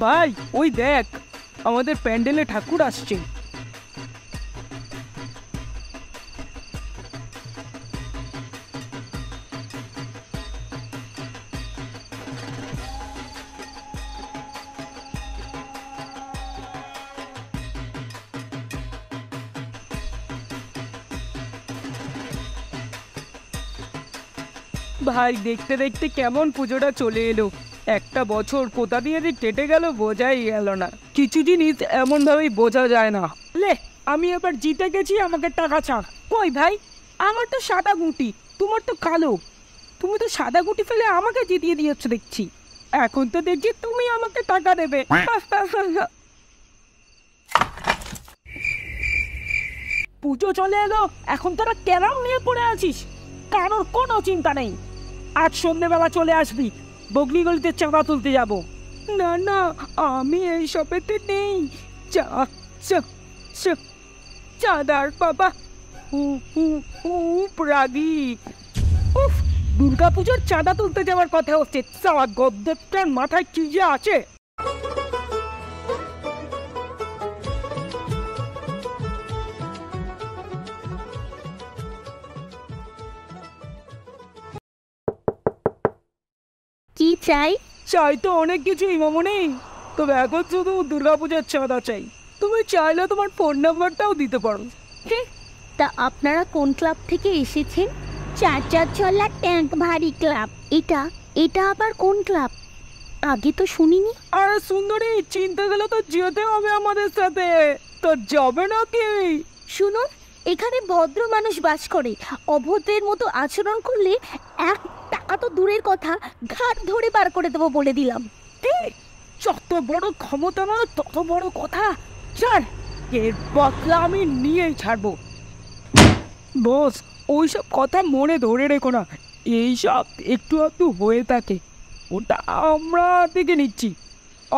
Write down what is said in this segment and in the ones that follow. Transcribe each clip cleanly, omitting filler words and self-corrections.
ভাই ওই দেখ, আমাদের প্যান্ডেলে ঠাকুর আসছে। ভাই দেখতে দেখতে কেমন পুজোটা চলে এলো। একটা বছর কোথা দিয়ে যে কেটে গেল বোঝাই গেল না। কিছু জিনিস এমন ভাবেই বোঝা যায় না। লে, আমি এবার জিতে গেছি, আমাকে টাকা ছাড়। কই ভাই, আমার তো সাদা গুটি, তোমার তো কালো। তুমি তো সাদা গুটি ফেলে আমাকে জিতিয়ে দিয়েছো দেখছি। এখন তো দেখছি তুমি আমাকে টাকা দেবে। পুজো চলে এলো, এখন তোরা ক্যারাম নিয়ে পড়ে আছিস। কারোর কোনো চিন্তা নেই, আজ সন্ধ্যেবেলা চলে আসবি, বগলি গলিতে চাঁদা তুলতে যাব। না না, আমি এই সবেতে নেই। চাঁদার বাবা রাগি। উফ, দুর্গাপুজোর চাঁদা তুলতে যাওয়ার কথা হচ্ছে, সারা গদ্দেবটার মাথায় কি যে আছে। কি চাই? চাই তো অনেক কিছুই মামনি, তবে এখন শুধু দুর্গাপূজার চাঁদা চাই। তুমি চাইলে তোমার ফোন নাম্বারটাও দিতে পারো। তা আপনারা কোন ক্লাব থেকে এসেছেন? চার চলা ট্যাঙ্ক ভারী ক্লাব। এটা এটা আবার কোন ক্লাব? আগে তো শুনিনি। আরে সুন্দরী, চিনতে গেলে তো যেতে হবে আমাদের সাথে, তো যাবে নাকি? শুনুন, এখানে ভদ্র মানুষ বাস করে, অভদ্রের মতো আচরণ করলে 1 টাকা তো দূরের কথা, ঘাট ধরে বার করে দেবো বলে দিলাম। যত বড় ক্ষমতা না তত বড় কথা। ছাড়, এর বদলা আমি নিয়েই ছাড়বো। বস, ওইসব কথা মনে ধরে রেখো না, এইসব একটু একটু হয়ে থাকে, ওটা আমরা দেখে নিচ্ছি।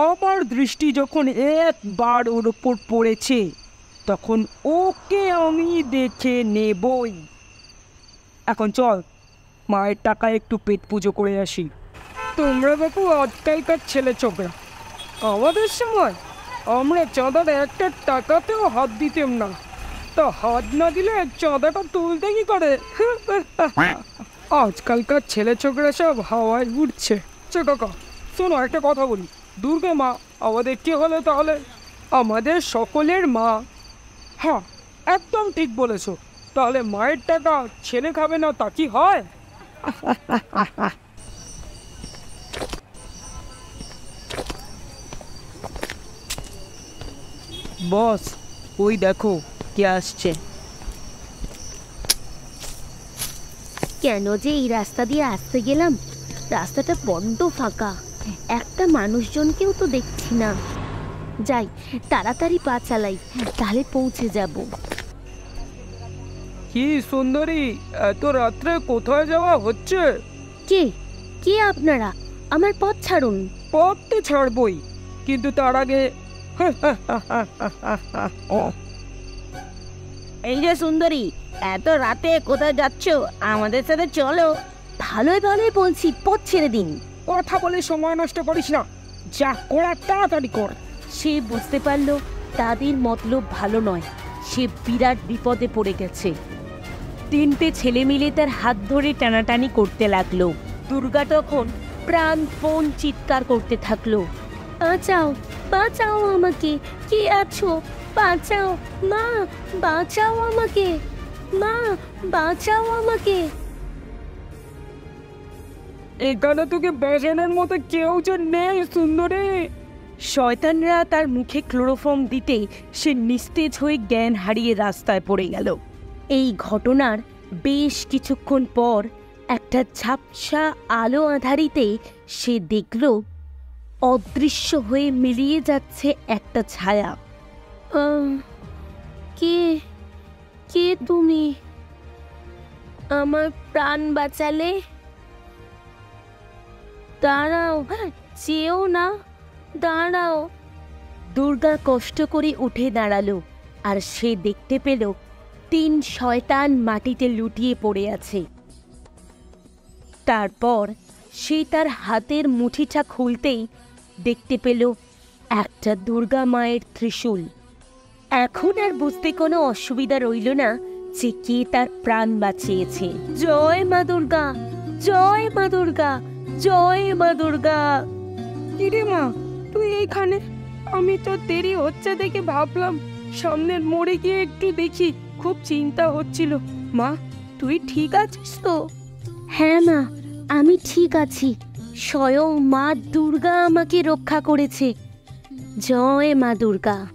আমার দৃষ্টি যখন একবার ওর ওপর পড়েছে, তখন ওকে আমি দেখে নেবই। এখন চল, মায়ের টাকা একটু পেট পুজো করে আসি। তোমরা বাপু আজকালকার ছেলে ছোকরা, আমাদের সময় আমরা চাঁদার একটা টাকাতেও হাত দিতাম না, তা হাত না দিলে চাঁদাটা তুলতে কি করে? আজকালকার ছেলে ছোকরা সব হাওয়ায় উঠছে। কাকা শোনো, একটা কথা বলি, দুর্গা মা আমাদের কি হলো তাহলে? আমাদের সকলের মা। হ্যাঁ, একদম ঠিক বলেছো। তাহলে মায়ের টাকা ছেলে খাবে না তা কি হয়? বস, ওই দেখো কে আসছে। কেন যে এই রাস্তা দিয়ে আসতে গেলাম, রাস্তাটা বড্ড ফাঁকা, একটা মানুষজনকেও তো দেখছি না। যাই, তাড়াতাড়ি পা চালাই, তাহলে পৌঁছে যাব। কি সুন্দরী, এত রাত্রে কোথায় যাওয়া হচ্ছে? কে কে আপনারা? আমার পথ ছাড়ুন। পথ তো ছাড়বই, কিন্তু তার আগে এই যে সুন্দরী, এত রাতে কোথায় যাচ্ছ? আমাদের সাথে চলো। ভালোই ভালোই বলছি, পথ ছেড়ে দিন। কথা বলে সময় নষ্ট করিস না, যা করার তাড়াতাড়ি কর। সে বুঝতে পারলো তাদের মতলব ভালো নয়, সে বিরাট বিপদে পড়ে গেছে। 3টে ছেলে মিলে তার হাত ধরে টানাটানি করতে লাগলো। দুর্গা তখন প্রাণপণ চিৎকার করতে থাকলো, বাঁচাও, বাঁচাও আমাকে, কে আছো? বাঁচাও মা, বাঁচাও আমাকে, মা বাঁচাও আমাকে। এখানে তোকে বেজানের মতো কেউ যে নেই সুন্দরী। শয়তানরা তার মুখে ক্লোরোফর্ম দিতেই সে নিস্তেজ হয়ে জ্ঞান হারিয়ে রাস্তায় পড়ে গেল। এই ঘটনার বেশ কিছুক্ষণ পর একটা ঝাপসা আলো আধারিতে সে দেখল অদৃশ্য হয়ে মিলিয়ে যাচ্ছে একটা ছায়া। কে কে তুমি? আমার প্রাণ বাঁচালে। দাঁড়াও, চেয়েও না, দাঁড়াও। দুর্গা কষ্ট করে উঠে দাঁড়ালো, আর সে দেখতে পেল 3 শয়তান মাটিতে লুটিয়ে পড়ে আছে। তারপর সে তার হাতের মুঠিটা খুলতেই দেখতে পেল একটা দুর্গা মায়ের ত্রিশূল। এখন আর বুঝতে কোনো অসুবিধা রইল না যে কে তার প্রাণ বাঁচিয়েছে। জয় মা দুর্গা, জয় মা দুর্গা, জয় মা দুর্গা। কিরে মা, তুই এইখানে? আমি তো দেরি হচ্ছে দেখে ভাবলাম সামনের মোড়ে গিয়ে একটু দেখি, খুব চিন্তা হচ্ছিল। মা, তুই ঠিক আছিস তো? হ্যাঁ মা, আমি ঠিক আছি। স্বয়ং মা দুর্গা আমাকে রক্ষা করেছে। জয় মা দুর্গা।